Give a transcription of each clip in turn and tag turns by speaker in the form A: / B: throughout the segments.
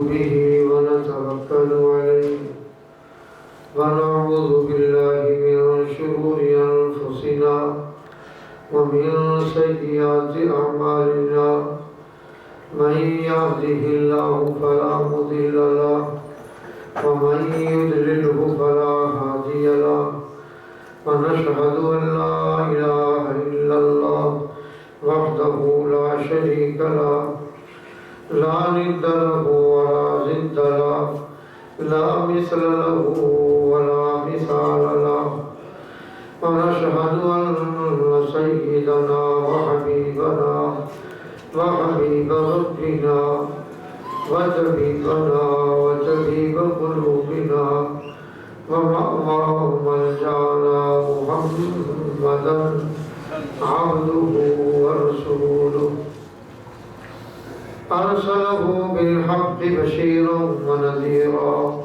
A: به ونتوكل عليه ونعوذ بالله من شرور أنفسنا ومن سيئات أعمالنا من يهده الله فلا مضل له ومن يضلله فلا هادي له ونشهد أن لا إله إلا الله وحده لا شريك له لا ند له ولا ضد له لا مثل له ولا مثال له ونشهد أن سيدنا وحبيبنا وحبيب ربنا وطبيبنا وطبيب قلوبنا ومأواه ملجأنا محمدا عبده ورسوله أرسله بالحق بشيرا ونذيرا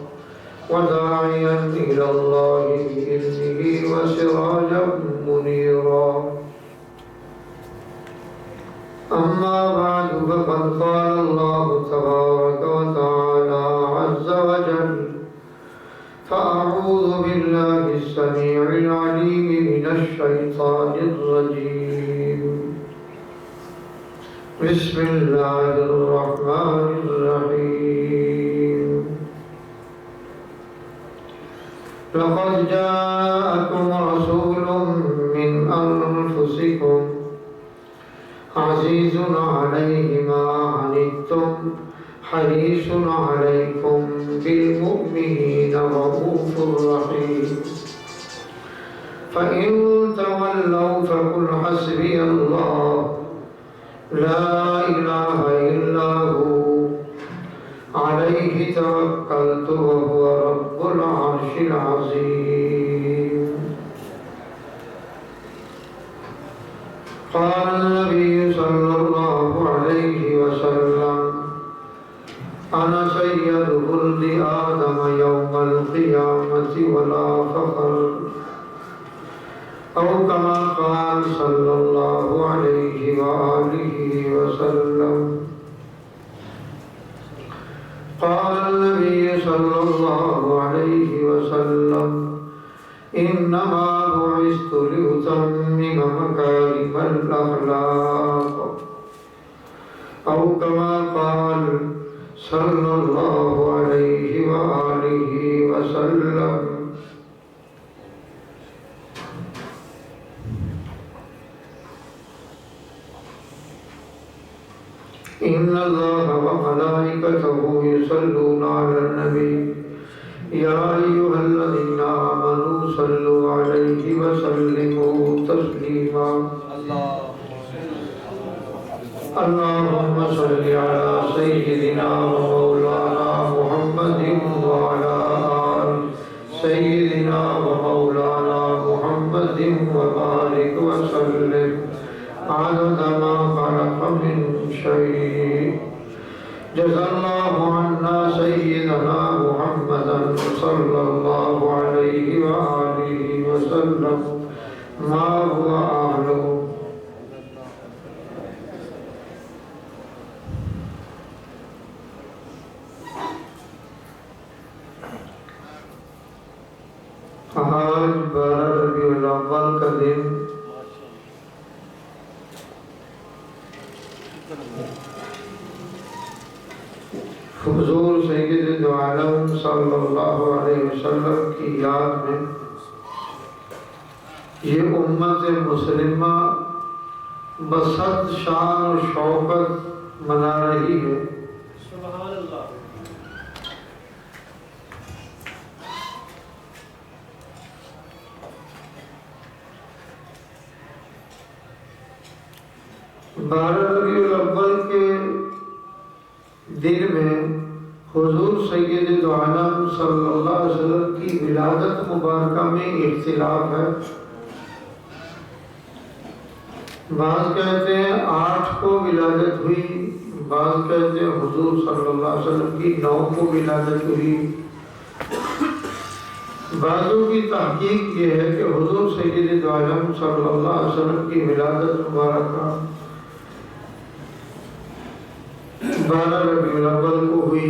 A: وداعيا إلى الله بإذنه وسراجا منيرا أما بعد فقد قال الله تبارك وتعالى عز وجل فأعوذ بالله السميع العليم من الشيطان الرجيم بسم الله الرحمن الرحيم لقد جاءكم رسول من أنفسكم عزيز عليه ما عنتم حريص عليكم بالمؤمنين رؤوف رحيم فإن تولوا فقل حسبي الله لا إله إلا هو عليه توكلت وهو رب العرش العظيم قال النبي صلى الله عليه وسلم أنا سيد ولد آدم يوم القيامة ولا فخر أو كما قال صلى الله عليه وآله وسلم قال النبي صلى الله عليه وسلم إنما بعثت لأتمم مكارم الأخلاق أو كما قال صلى الله عليه وآله وسلم إن الله وملائكته يصلون على النبي يا أيها الذين آمنوا صلوا عليه وسلموا تسليما اللهم صل على سيدنا ومولانا محمد وعلى آل سيدنا ومولانا محمد وبارك وسلم عدد ما خلق من شيء جزا الله عنا سيدنا محمدا صلى الله عليه وآله وسلم ما هو أهله آج 12 ربیع الاول کا دن حضور سید دو عالم صلی اللہ علیہ وسلم کی یاد میں یہ امت مسلمہ بصد شان و شوقت منا رہی ہے. سبحان اللہ. بارہ ربیع الاول کے دن میں حضور سید دو عالم صلی اللہ علیہ وسلم کی ولادت مبارکہ میں اختلاف ہے. بعض کہتے ہیں 8 کو ولادت ہوئی، بعض کہتے ہیں حضور صلی اللہ علیہ وسلم کی 9 کو ولادت ہوئی. بعضوں کی تحقیق یہ ہے کہ حضور سید دو عالم صلی اللہ علیہ وسلم کی ولادت مبارکہ 12 ربیع الاول کو ہوئی.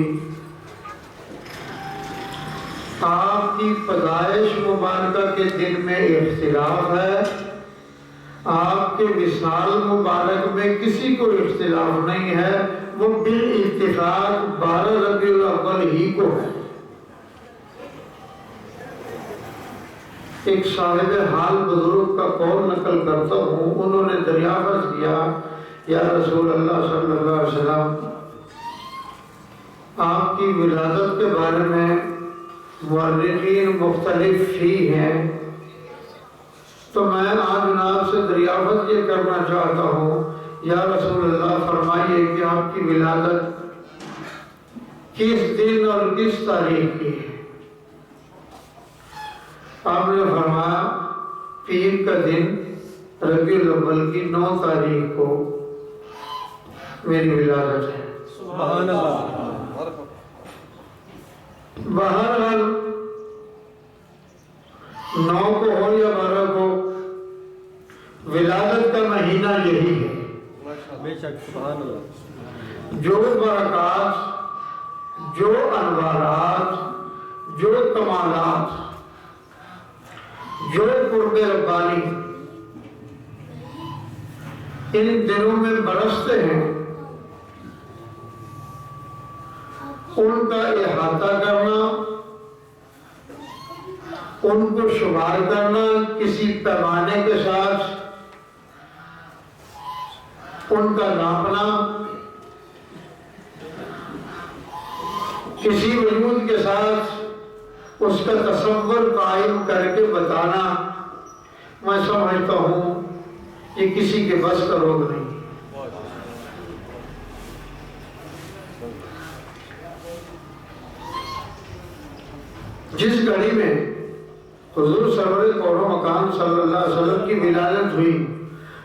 A: آپ کی پیدائش مبارکہ کے دن میں اختلاف ہے، آپ کے وصال مبارک میں کسی کو اختلاف نہیں ہے، وہ بالاتفاق 12 ربیع الاول ہی کو ہے۔ ایک صاحب حال بزرگ کا قول نقل کرتا ہوں، انہوں نے دریافت کیا، یا رسول اللہ صلی اللہ علیہ وسلم، آپ کی ولادت کے بارے میں مورخین مختلف ہی ہیں، تو میں آج جناب سے دریافت یہ کرنا چاہتا ہوں، یا رسول اللہ فرمائیے کہ آپ کی ولادت کس دن اور کس تاریخ کی ہے؟ آپ نے فرمایا پیر کا دن ربیع الاول کی 9 تاریخ کو میری ولادت ہے۔
B: سبحان اللہ۔
A: بہرحال 9 کو ہو یا 12 کو، ولادت کا مہینہ یہی ہے۔
B: بے شک سبحان اللہ۔
A: جو برکات، جو انوارات، جو کمالات، جو قرب ربانی ان دنوں میں برستے ہیں، ان کا احاطہ کرنا، ان کو شمار کرنا کسی پیمانے کے ساتھ، ان کا ناپنا کسی وجود کے ساتھ، اس کا تصور قائم کر کے بتانا، میں سمجھتا ہوں یہ کسی کے بس کا روگ نہیں۔ جس گھڑی میں حضور سرور کون و مکان صلی اللہ علیہ وسلم کی ولادت ہوئی،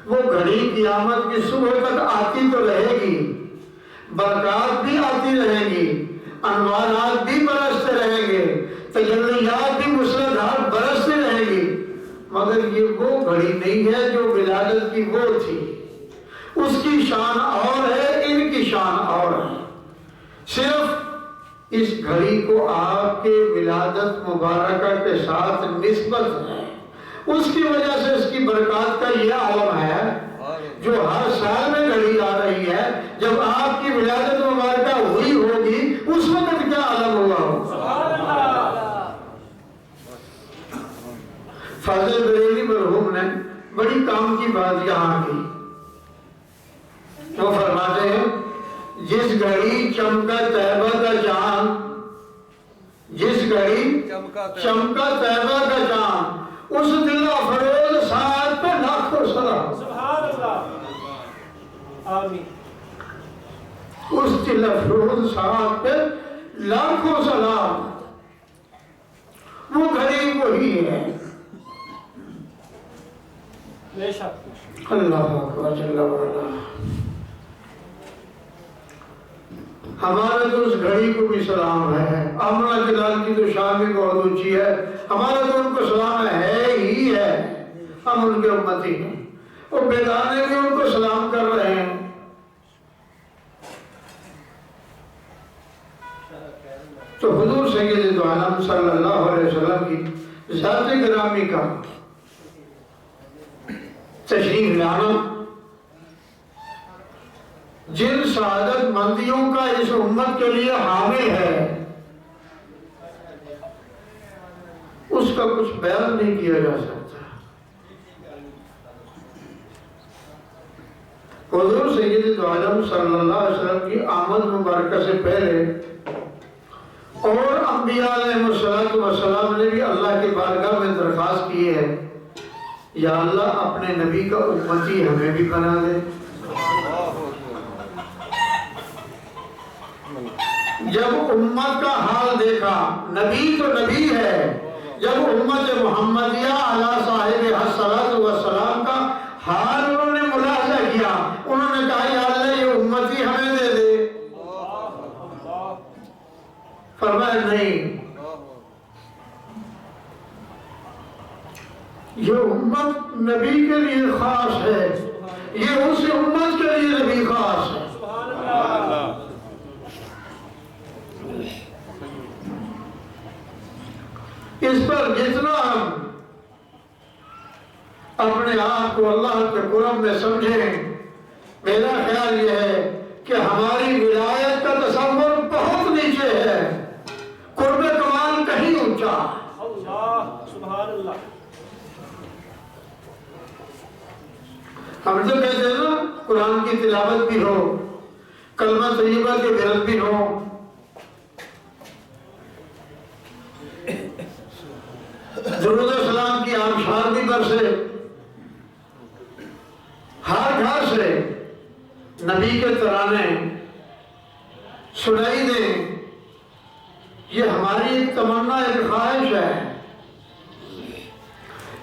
A: وہ گھڑی قیامت کی صبح تک آتی تو رہے گی، برکات بھی آتی رہیں گی، انوارات بھی برستے رہیں گے، تجلیات بھی مسلسل برستے رہیں گی، مگر یہ وہ گھڑی نہیں ہے جو ولادت کی وہ تھی۔ اس کی شان اور ہے، ان کی شان اور ہے۔ صرف اس گھڑی کو آپ کے ولادت مبارکہ کے ساتھ نسبت ہے، اس کی وجہ سے اس کی برکات کا یہ عالم ہے جو ہر سال میں گھڑی آ رہی ہے۔ جب آپ کی ولادت مبارکہ ہوئی ہوگی اس وقت کیا عالم ہوا ہوگا۔ فاضل بریلوی مرحوم نے بڑی کام کی بات یہاں کی، وہ فرماتے ہیں جس گھڑی چمکا طیبہ کا چاند، جس گھڑی چمکا طیبہ کا چاند، اس دل افروز ساتھ پہ لاکھوں سلام۔
B: سبحان اللہ۔ آمین۔
A: اس دل افروز ساتھ پہ لاکھوں سلام، وہ گھڑی وہی ہے۔
B: بے شک۔
A: اللہ اکبر جل وعلا۔ ہمارا تو اس گھڑی کو بھی سلام ہے، آمنہ جلال کی تو شان بھی بہت اونچی ہے، ہمارا تو ان کو سلام ہے ہی ہے، ہم ان کے امتی ہیں، اور بیگانے بھی ان کو سلام کر رہے ہیں۔ تو حضور سید دو عالم صلی اللہ علیہ وسلم کی ذات گرامی کا تشریف لانا، جن سعادت مندیوں کا اس امت کے لیے حامل ہے، اس کا کچھ بیان نہیں کیا جا سکتا۔ حضور سید دو عالم صلی اللہ علیہ وسلم کی آمد مبارکہ سے پہلے اور انبیاء علیہ السلام نے بھی اللہ کی بارگاہ میں درخواست کی ہے، یا اللہ اپنے نبی کا امتی ہمیں بھی بنا دے۔ جب امت کا حال دیکھا، نبی تو نبی ہے، جب امت محمدیہ علی صاحب الصلاۃ والسلام کا حال انہوں نے ملاحظہ کیا، انہوں نے کہا یا اللہ یہ امتی ہمیں دے دے۔ فرمایا نہیں، یہ امت نبی کے لیے خاص ہے، یہ اس امت کے لیے نبی خاص ہے۔ اس پر جتنا ہم اپنے آپ کو اللہ کے قرب میں سمجھیں، میرا خیال یہ ہے کہ ہماری ولایت کا تصور بہت نیچے ہے، قرب کمال کہیں اونچا۔
B: اللہ سبحان اللہ۔
A: ہم جو کہتے ہیں نا قرآن کی تلاوت بھی ہو، کلمہ طیبہ کے ورد بھی ہو، درود و سلام کی آبشار بھی برسے، ہر گھر سے نبی کے ترانے سنائی دیں، یہ ہماری ایک تمنا، ایک خواہش ہے۔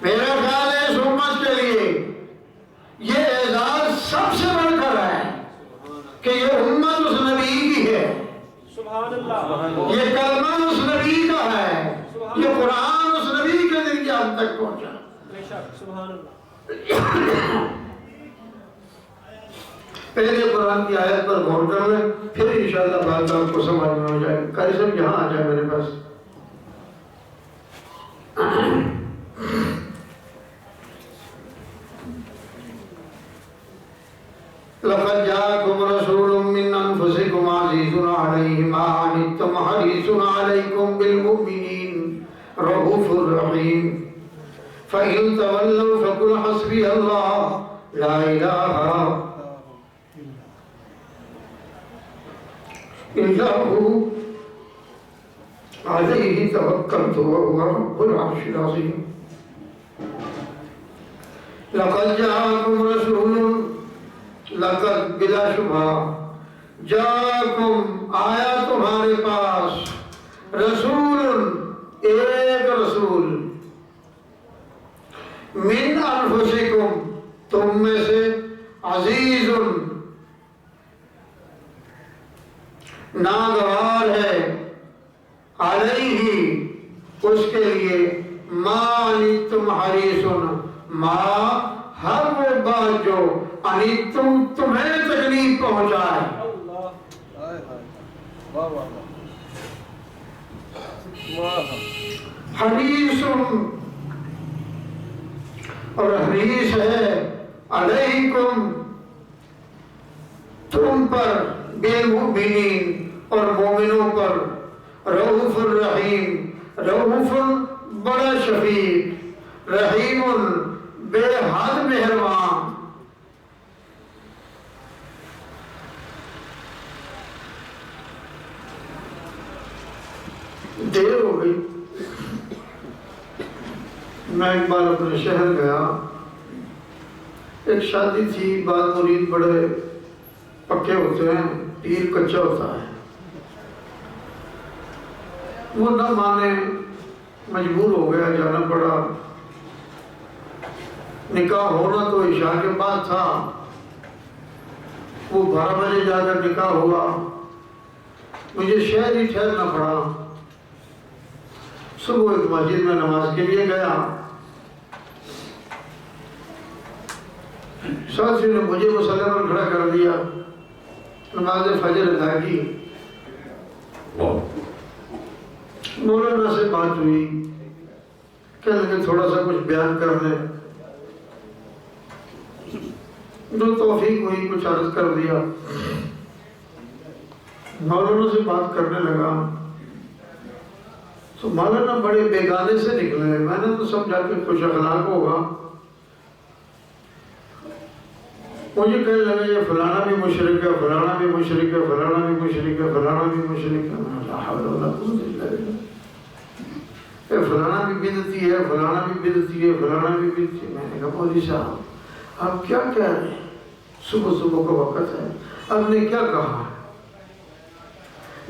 A: میرا خیال ہے اس امت کے لیے یہ اعزاز سب سے بڑھ کر ہے کہ یہ امت اس نبی کی ہے،
B: سبحان اللہ۔
A: یہ کلمہ اس نبی کا ہے، یہ قرآن اس نبی کے ذریعے ہم تک پہنچا۔
B: بے شک سبحان اللہ۔
A: پہلے قرآن کی آیت پر غور کر لیں، پھر انشاءاللہ بات آپ کو سمجھ میں ہو جائے۔ قاری صاحب یہاں آ جائے میرے پاس۔ لَقَدْ جَاءَكُمْ رَسُولٌ مِّنْ أَنفُسِكُمْ عَزِيزٌ عَلَيْهِ مَا عَنِتُّمْ حَرِيصٌ عَلَيْكُمْ بِالْمُؤْمِنِينَ رَءُوفٌ رَحِيمٌ فَإِن تَوَلَّوْا فَقُلْ حَسْبِيَ اللَّهُ لَا إِلَٰهَ إِلَّا هُوَ عَلَيْهِ تَوَكَّلْتُ وَهُوَ رَبُّ الْعَرْشِ الْعَظِيمِ لَقَدْ جَاءَكُمْ رَسُولٌ، لقد بلا شبہ، جاءکم آیا تمہارے پاس، رسول ایک رسول، من انفسکم تم میں سے، عزیز ناگوار ہے، علیہ اس کے لیے، ما انتم حریص ما ہر وہ بات جو انتم تمہیں تکلیف پہنچائے۔ حریص اور حریص ہے علیکم تم پر، بالمؤمنین اور مومنوں پر، رؤوف الرحیم، رؤوف بڑا شفیق، رحیم بے حد مہربان۔ دیر ہو گئی، میں ایک بار اپنے شہر گیا، ایک شادی تھی، بعض مرید بڑے پکے ہوتے ہیں، پیر کچا ہوتا ہے، وہ نہ مانے، مجبور ہو گیا، جانا پڑا۔ نکاح ہونا تو عشاء کے بعد تھا، وہ 12 بجے جا کر نکاح ہوا، مجھے شہر ہی ٹھہرنا پڑا۔ صبح ایک مسجد میں نماز کے لیے گیا، ساتھی نے مجھے مصلی پر کھڑا کر دیا، نماز فجر ادا کی، مولانا سے بات ہوئی، کہنے لگے تھوڑا سا کچھ بیان کر لیں، جو توفیق ہوئی کچھ عرض کر دیا۔ مولانا سے بات کرنے لگا تو مولانا بڑے بیگانے سے نکلے، میں نے تو سمجھا کہ خوش اخلاق ہوگا، مجھے کہنے لگے یہ فلانا بھی مشرک ہے، فلانا بھی مشرک ہے، فلانا بھی مشرک ہے، فلانا بھی مشرک ہے، لا حول ولا قوت الا باللہ، فلانا بھی بدعتی ہے، فلانا بھی بدعتی ہے، فلانا بھی بدعتی ہے۔ میں نے کہا مولوی صاحب آپ کیا کہہ رہے ہیں، صبح صبح کا وقت ہے، آپ نے کیا کہا؟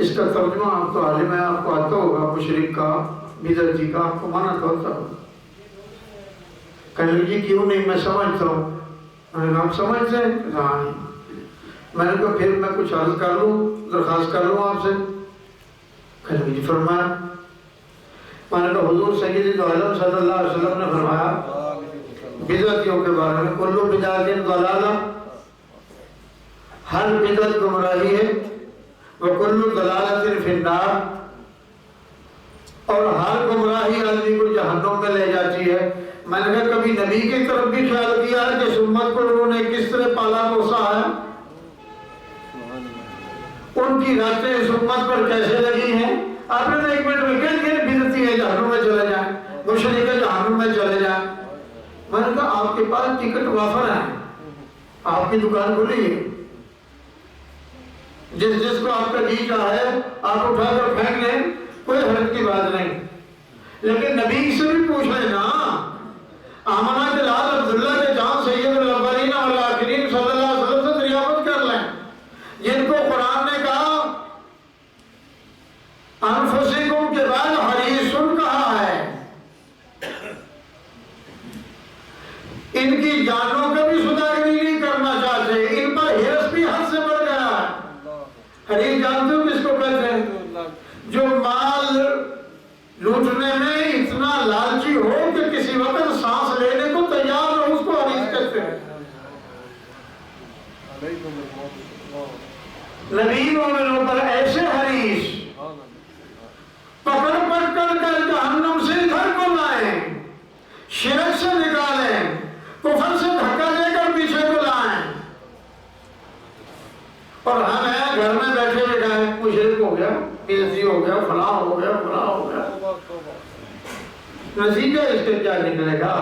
A: اس کا ترجمہ آپ تو عالم ہے، آپ کو آتا ہوگا، مشرک کا، بدعتی کا آپ کو مانا تو ہوتا ہوگا۔ کہنے لگے کیوں نہیں، میں سمجھتا ہوں۔ میں نے کہا آپ سمجھتے ہیں؟ کہا نہیں۔ میں نے کہا پھر میں کچھ عرض کر لوں، درخواست کر لوں آپ سے؟ کہنے لگے فرمایا۔ میں نے کہا حضور سید دو عالم صلی اللہ علیہ وسلم نے فرمایا بدعتیوں کے بارے میں، کل بدعت ضلالہ، ہر بدعت گمراہی ہے، وکل ضلالۃ فی النار، اور ہر گمراہی میں لے جاتی ہے۔ میں نے کہا کبھی نبی کی طرف بھی خیال کیا ہے کہ اس امت کو انہوں نے کس طرح پالا پوسا ہے، ان کی راتیں اس امت پر کیسے لگی ہیں؟ آپ نے تو ایک منٹ میں کہہ دیا بدعتی ہے جہنم میں چلے جائیں، مشرک ہے جہنم میں چلے جائیں۔ میں نے کہا آپ کے پاس ٹکٹ وافر ہے، آپ کی دکان کھلی ہے، جس کو آپ کا جی چاہے آپ اٹھا کر پھینک لیں، کوئی حرج کی بات نہیں، لیکن نبی سے بھی پوچھ لیں نا۔ آمنہ کے لال عبداللہ کے جان سید الاولین والآخرین صلی اللہ علیہ وسلم سے دریافت کر لیں، جن کو قرآن نے کہا انفسکم کے بعد حریصن کہا ہے، ان کی جانوں کا بھی سداگری نہیں کرنا چاہتے، ان پر حرص بھی حد سے بڑھ گیا ہے۔ حریص جانتے ہو کس کو کہتے ہیں؟ جو مال لوٹنے میں اتنا لالچی ہو کہ کسی وقت سانس لینے کو تیار ہو، اس کو حریص کہتے ہیں۔ نبی مومنوں پر ایسے حریص پکڑ کر جہنم سے ادھر کو لائیں، شرک سے نکالیں، کفر سے دھکا دے کر پیچھے کو لائیں، اور ہم ہیں گھر میں بیٹھے بٹھائے مشرک ہو گیا، بدعتی ہو گیا، فلاں ہو گیا، فلاں ہو گیا۔ نتیجہ اس کے کیا نکلے گا؟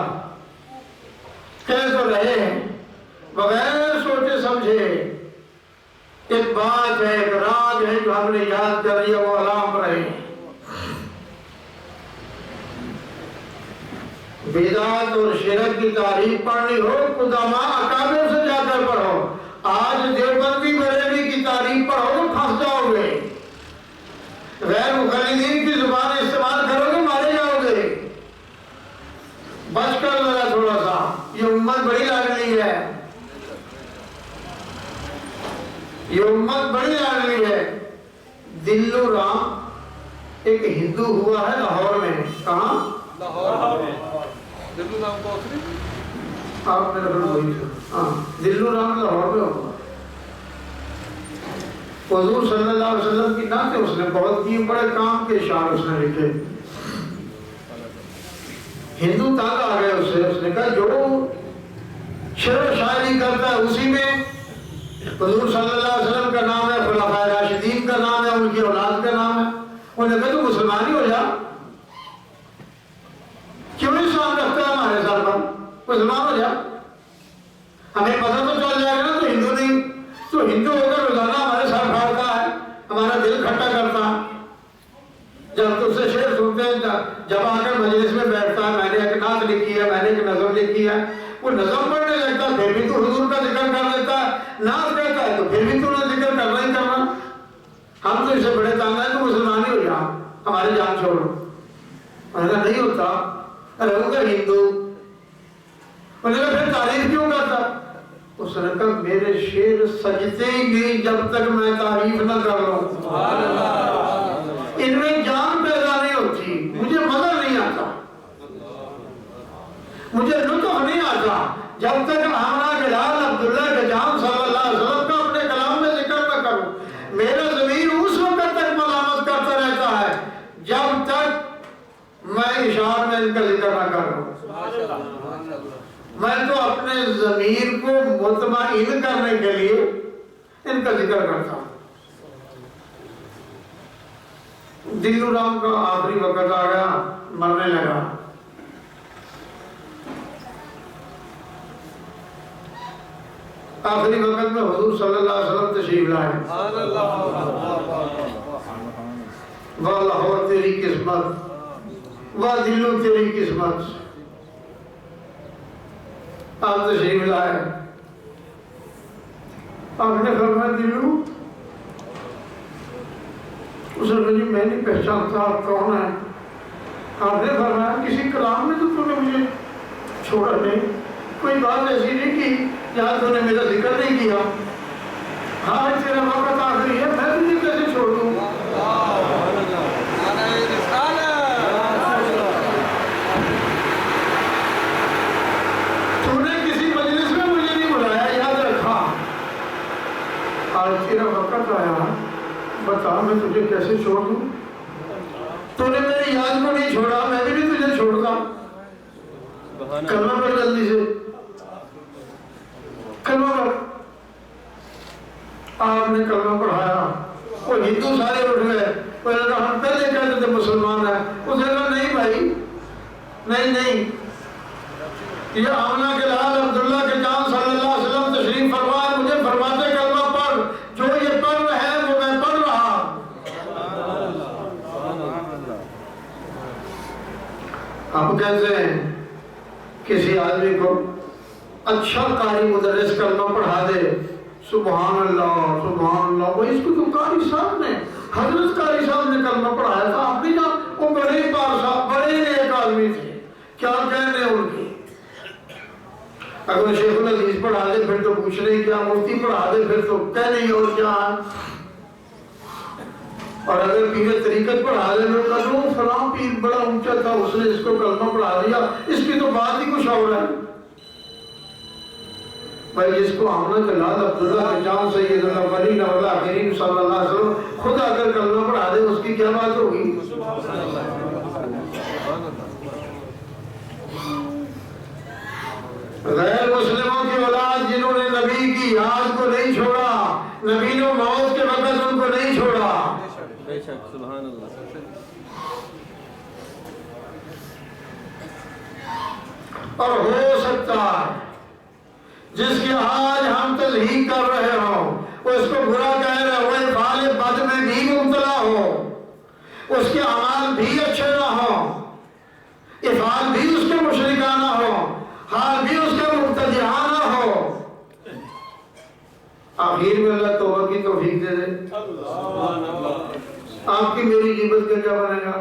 A: کہہ تو رہے ہیں بغیر سوچے سمجھے، ایک بات ہے، ایک راز ہے جو ہم نے یاد کر لیا، وہ علام رہے۔ بدعت اور شرک کی تعریف پڑھنی ہو قداماء اکابر سے جا کر پڑھو۔ آج دیوبندی بریلوی کی تعریف پڑھو تو پھنس جاؤ گے، غیر مقلدین کی زبان استعمال کرو گے مارے جاؤ گے۔ بچ کر ذرا تھوڑا سا، یہ امت بڑی لاڈلی ہے، یہ امت بڑی لاڈلی ہے۔ دلو رام ایک ہندو ہوا ہے لاہور میں، کہاں؟ لاہور میں۔ دلو رام کو آپ میرا وہی، ہاں دلو رام لاہور میں ہوا۔ حضور صلی اللہ علیہ وسلم کی نعتیں اس نے بہت کی، بڑے کام کے اشعار اس نے لکھے۔ ہندو تالا آ گئے اس نے کہا جو شعر و شاعری کرتا ہے اسی میں حضور صلی اللہ علیہ وسلم کا نام ہے، خلفائے راشدین کا نام ہے، ان کی اولاد کا نام ہے۔ انہوں نے کہا تو مسلمان ہی ہو جا، کیوں اسلام رکھتا ہے ہمارے سر پر؟ مسلمان ہو جا، ہمیں پتہ تو چل جائے گا نا تو ہندو نہیں، تو ہندو ہو کر روزانہ ہمارے سر پھاڑتا ہے، ہمارا دل کھٹا کرتا ہے۔ جب تم سے شعر سنتے ہیں، جب آ کر مجلس میں بیٹھتا ہے، میں نے ایک نعت لکھی ہے، میں نے ایک نظم لکھی ہے، وہ نظم پڑھنے لگتا ہے، پھر بھی تو حضور کا ذکر کر دیتا ہے، نعت کہتا ہے تو پھر بھی تو نے ذکر کرنا ہی کرنا۔ ہم تو اسے بڑے تانگ ہیں، تو مسلمان ہی ہو جا، ہماری جان چھوڑو۔ میں نے کہا نہیں ہوتا، رہوں گا ہندو۔ میں نے کہا پھر تعریف کیوں کرتا؟ اس نے کہا میرے شعر سجتے ہی نہیں جب تک میں تعریف نہ کر لوں۔ ان میں جان پیدا نہیں ہوتی، مجھے مزہ نہیں آتا، مجھے لطف نہیں آتا جب تک آمنہ کے لال عبداللہ کے جان صلی اللہ علیہ وسلم کا اپنے کلام میں ذکر نہ کروں۔ میرا ضمیر اس وقت تک ملامت کرتا رہتا ہے جب تک میں اشعار میں ان کا ذکر نہ کروں۔ میں تو اپنے ضمیر کو مطمئن کرنے کے لیے ان کا ذکر کرتا ہوں۔ دلو رام کا آخری وقت آ گیا، مرنے لگا۔ آخری وقت میں حضور صلی اللہ علیہ وسلم تشریف لائے۔ واہ لاہور تیری قسمت، واہ دلو تیری قسمت۔ آپ تشریف لائے، آپ نے فرمایا دلو، اس نے جی میں نہیں پہچانتا آپ کون ہے۔ آپ نے فرمایا کسی کلام میں تو نے مجھے چھوڑا نہیں، کوئی بات ایسی نہیں کی جہاں تو نے میرا ذکر نہیں کیا۔ ہاں تیرا وقت آخری ہے، میں تجھے کیسے چھوڑ دوں؟ تو نے کسی مجلس میں مجھے نہیں بلایا، یاد رکھا۔ آج تیرا وقت آیا، بتا میں تجھے کیسے چھوڑ دوں؟ تو نے میری یاد کو نہیں چھوڑا، میں بھی نہیں تجھے چھوڑتا۔ کلمہ پڑھ جلدی سے، کلمہ پڑھ۔ آپ نے کلمہ پڑھایا، وہ ہندو سارے اٹھ گئے، وہ نے کہا ہم پہلے کہتے تھے مسلمان ہیں، اس نے کہا نہیں بھائی، نہیں، یہ آمنہ کے لال عبداللہ کے جان صلی اللہ علیہ وسلم تشریف فرمائے، مجھے فرماتے کلمہ پڑھ، جو یہ پڑھ رہے ہیں وہ میں پڑھ رہا۔ ہم کہتے ہیں کسی آدمی کو اچھا قاری مدرس کلمہ پڑھا دے، سبحان اللہ سبحان اللہ، وہ اس کو تو قاری صاحب نے، حضرت قاری صاحب نے کلمہ پڑھایا تھا، آپ نہیں جان، وہ بڑے پار صاحب، بڑے نیک آدمی تھے، کیا کہنے ان کی۔ اگر شیخ الحدیث پڑھا دے پھر تو پوچھ نہیں کیا، مفتی پڑھا دے پھر تو کہنے اور کیا ہے، اور اگر پیر طریقت پڑھا دے پھر کہوں فلاں پیر بڑا اونچا تھا، اس نے اس کو کلمہ پڑھا دیا، اس کی تو بات ہی کچھ اور ہے۔ بھائی جس کو آمنہ کے لال عبداللہ کے جان سید الاولین والآخرین صلی اللہ علیہ وسلم خود اگر کلمہ پڑھا دے اس کی کیا بات ہوگی۔ غیر مسلموں کی اولاد جنہوں نے نبی کی یاد کو نہیں چھوڑا، نبی نے موت کے وقت ان کو نہیں چھوڑا۔
C: سبحان اللہ۔
A: اور ہو سکتا ہے جس کی آج ہم تذہیق کر رہے ہوں، وہ اس کو برا کہہ رہے ہو، افعال بد میں بھی مبتلا ہو، اس کے اعمال بھی اچھے نہ ہوں، افعال بھی اس کے مشرکانہ ہو، حال بھی اس کے مبتدعانہ ہو، آخر میں اللہ توبہ کی توفیق دے دے۔ آپ کی میری غیبت کا کیا بنے گا؟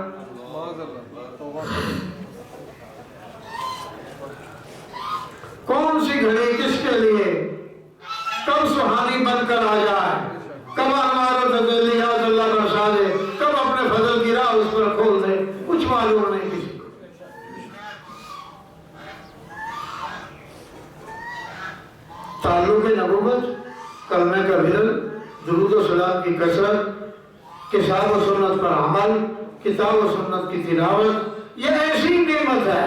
A: کون سی گھڑی کس کے لیے کب سہانی بن کر آ جائے، کب ہمارا تجلیات اللہ برسا دے، کب اپنے فضل کی راہ اس پر کھول دے، کچھ معلوم نہیں کسی کو۔ تعلق نبوت، کلمہ کا ورد، درود و صلات کی کثرت، کتاب و سنت پر عمل، کتاب و سنت کی تلاوت، یہ ایسی نعمت ہے۔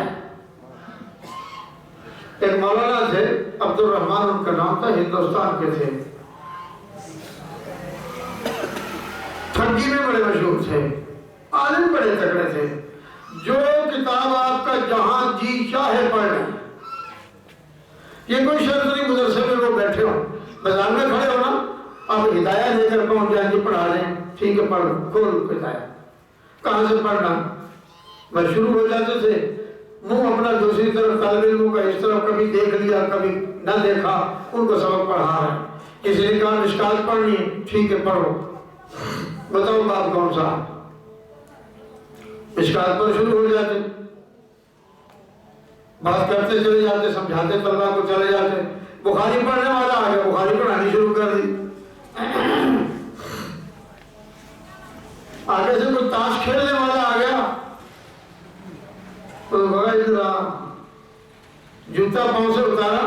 A: ایک مولانا تھے، عبد الرحمن ان کا نام تھا، ہندوستان کے تھے، ٹھگی میں بڑے مشہور تھے، عالم بڑے تکڑے تھے، جو کتاب آپ کا جہاں جی چاہے پڑھ لیں، یہ کوئی شرط نہیں مدرسے میں لوگ بیٹھے ہو، بازار میں کھڑے ہو نا، آپ ہدایہ لے کر پہنچ جائیں جی پڑھا لیں، ٹھیک ہے پڑھ کھول ہدایہ، کہاں سے پڑھنا، بس شروع ہو جاتے تھے، منہ اپنا دوسری طرف طالب علموں کا اس طرف کبھی دیکھ لیا کبھی نہ دیکھا، ان کو سبق پڑھا رہا ہے، کسی نے کہا مشکات پڑھنی ہے، ٹھیک ہے پڑھو، بتاؤ بات کون سا، مشکات پر شروع ہو جاتے، بات کرتے چلے جاتے، سمجھاتے طلبہ کو چلے جاتے، بخاری پڑھنے والا آ گیا، بخاری پڑھانی شروع کر دی، آگے سے کوئی تاش کھیلنے والا آ گیا، تو جوتا پاؤں سے اتارا،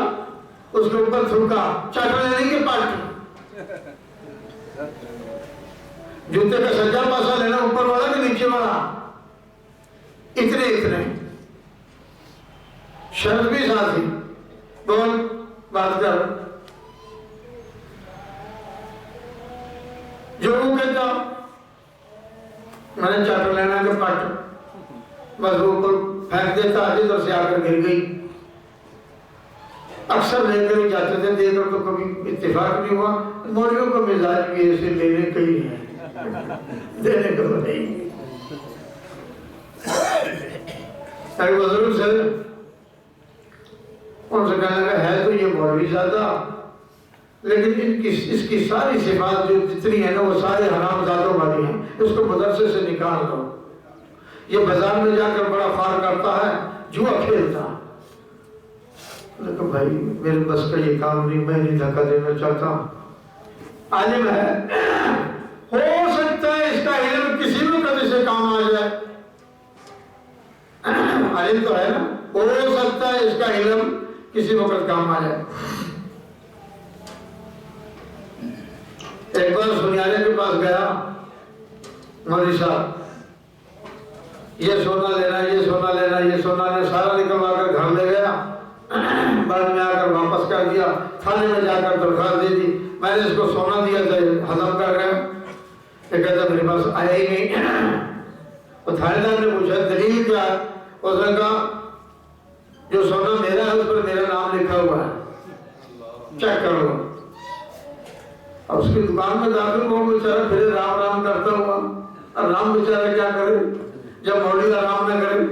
A: اس کے اوپر تھوکا، چٹ لینے کے پاٹ، جوتے کا سجا پاسا لینا اوپر والا کہ نیچے والا، اتنے شرط بھی ساتھی، بول بات کر، جو وہ کہتا میں نے چٹ لینا کے پاٹ، بس وہ اوپر پھینک دیتا، ادھر سے آ کر گر گئی، اکثر لے کر ہی جاتے تھے، دے کر تو کبھی اتفاق نہیں ہوا، مولویوں کا مزاج بھی ایسے لینے کا ہی ہے، دینے کا نہیں۔ ایک بزرگ سے ان سے کہنے لگا ہے تو یہ مولوی زیادہ، لیکن اس کی ساری صفات جو جتنی ہیں نا وہ سارے حرام زادوں والی ہیں، اس کو مدرسے سے نکال دو، یہ بازار میں جا کر بڑا خار کرتا ہے، جوا کھیلتا ہے۔ لیکن بھائی میرے بس کا یہ کام نہیں، میں نہیں دھکا دینا چاہتا، عالم ہے، ہو سکتا ہے اس کا علم کسی بھی قدر سے کام آ جائے، عالم تو ہے نا، ہو سکتا ہے اس کا علم کسی وقت کام آ جائے۔ ایک بار سنیارے کے پاس گیا، مولوی صاحب یہ سونا لینا، یہ سونا لینا، یہ سونا لینا، سارا نکلوا کر گھر لے گیا، تھانے میں جا کر درخواست دی تھی، میں نے اس کو سونا دیا تھا ہضم کر رہا ہوں، یہ کہتا میرے پاس آیا ہی نہیں۔ اور تھانے دار نے پوچھا دلیل کیا؟ اس نے کہا جو سونا میرا ہے اس پر میرا نام لکھا ہوا ہے، چیک کر لو۔ اب اس کی دکان میں داخل ہو، بیچارہ پھر رام رام کرتا ہوا، اب رام بیچارہ کیا کرے جب مولوی آرام نہ کرے؟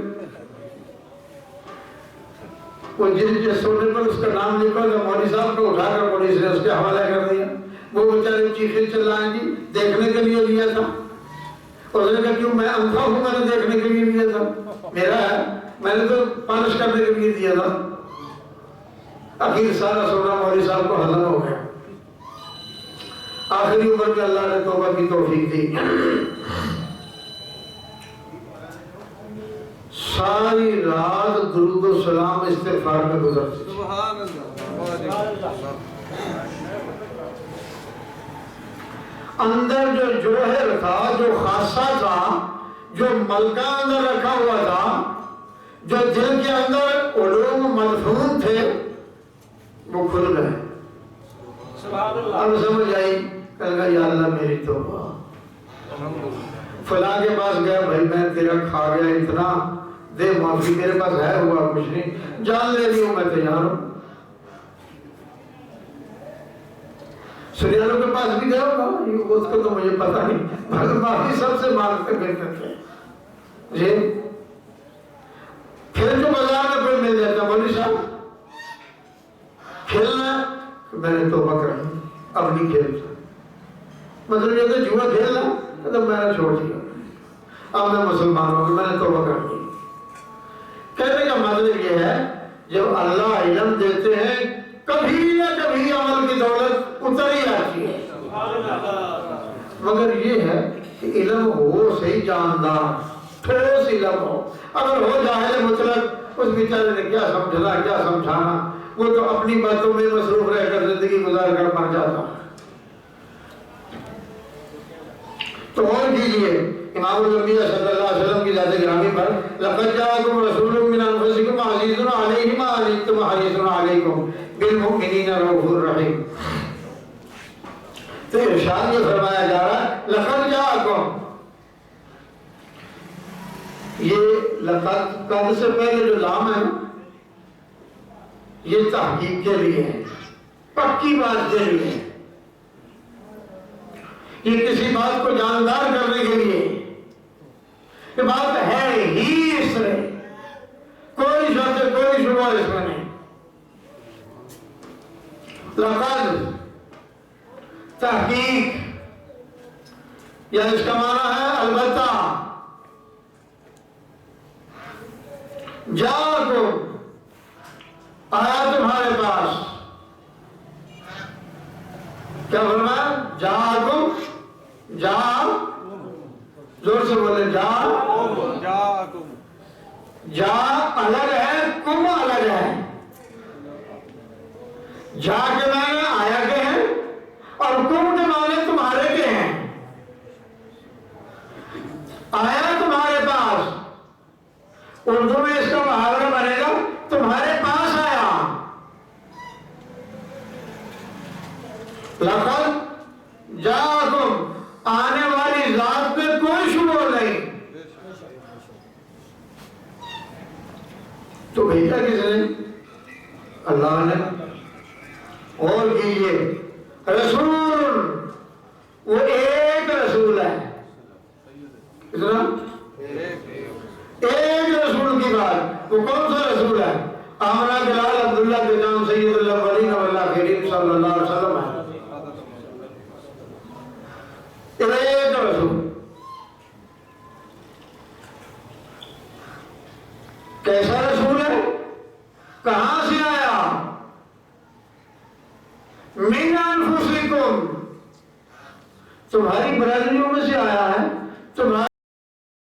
A: وہ جس سونے پر اس کا نام لکھا تھا مولوی صاحب کو اٹھا کر پولیس نے اس کے حوالہ کر دیا۔ وہ بیچارے چیخیں چلائیں گی، دیکھنے کے لیے لیا تھا۔ اس نے کہا کیوں میں اندھا ہوں، میں نے دیکھنے کے لیے لیا تھا، میرا ہے، میں نے تو پالش کرنے کے لیے دیا تھا۔ آخر سارا سونا مولوی صاحب کو ہضم ہو گیا۔ آخری عمر میں اللہ نے توبہ کی توفیق دی۔ ساری رات درود و سلام استغفار میں گزرتی۔
C: سبحان اللہ۔
A: اندر جو جوہر تھا، جو خاصہ تھا، جو ملکہ اندر رکھا ہوا تھا، جو دل کے اندر علوم مدفون تھے، وہ کھل گئے۔
B: سبحان اللہ۔
A: اب سمجھ آئی، کہا یا اللہ میری توبہ، فلاں کے پاس گیا، بھائی میں تیرا کھا گیا اتنا، دے معافی، میرے پاس ہے ہوا کچھ نہیں، جان لے لی ہوں، میں تیار ہوں۔ سریالوں کے پاس بھی گیا ہوگا، اس کو تو مجھے پتا نہیں، مگر معافی سب سے مانگتے بہتر تھے جی۔ پھر جو بازار میں کوئی مل جاتا، مولوی صاحب کھیلنا، میں نے توبہ کر لی، اب نہیں کھیلتا۔ مطلب یہ کہ جوا کھیلنا، مطلب میں نے چھوڑ دیا، اب میں مسلمان ہوں، میں نے توبہ کر لی۔ کہنے کا مطلب یہ ہے جب اللہ علم دیتے ہیں کبھی نہ کبھی عمل کی دولت اتر ہی آتی ہے، مگر یہ ہے کہ علم ہو صحیح جاندار، ٹھوس علم ہو۔ اگر ہو جاہل مطلق، اس بیچارے نے کیا سمجھنا کیا سمجھانا، وہ تو اپنی باتوں میں مصروف رہ کر زندگی گزار کر مر جاتا۔ تو اور کیجئے امام الانبیاء صلی اللہ علیہ وسلم کی ذات گرامی پر لقد جاءکم رسول من انفسکم عزیز علیہ ما عنتم حریص علیکم بالمؤمنین رؤوف رحیم۔ تو ارشاد یہ فرمایا جا رہا ہے لقد جاءکم، یہ لقد قد سے پہلے جو لام ہے یہ تحقیق کے لیے ہے، پکی بات کے لیے، یہ کسی بات کو جاندار کرنے کے لیے، یہ بات ہے ہی اس میں، کوئی شک کوئی شبہ اس میں نہیں۔ لقد تحقیق، یا اس کا معنی ہے البتہ، جاءکم آیا تمہارے پاس، کیا فرمایا؟ جاءکم، جا، زور سے بولے، جا، جا الگ ہے، کم الگ ہے۔ جا کے معنی آیا کے ہیں اور کم کے معنی تمہارے کے ہیں۔ آیا تمہارے پاس، اردو میں اس کا محاورہ بنے گا تمہارے پاس آیا۔ لقد جاءکم، آنے والی ذات پہ کوئی شبہ نہیں۔ تو بھیجا کس نے؟ اللہ نے۔ اور کیجئے رسول، وہ ایک رسول ہے، کتنا؟ ایک رسول کی بات، وہ کون سا رسول ہے؟ آمنہ بلال عبداللہ کے نام سید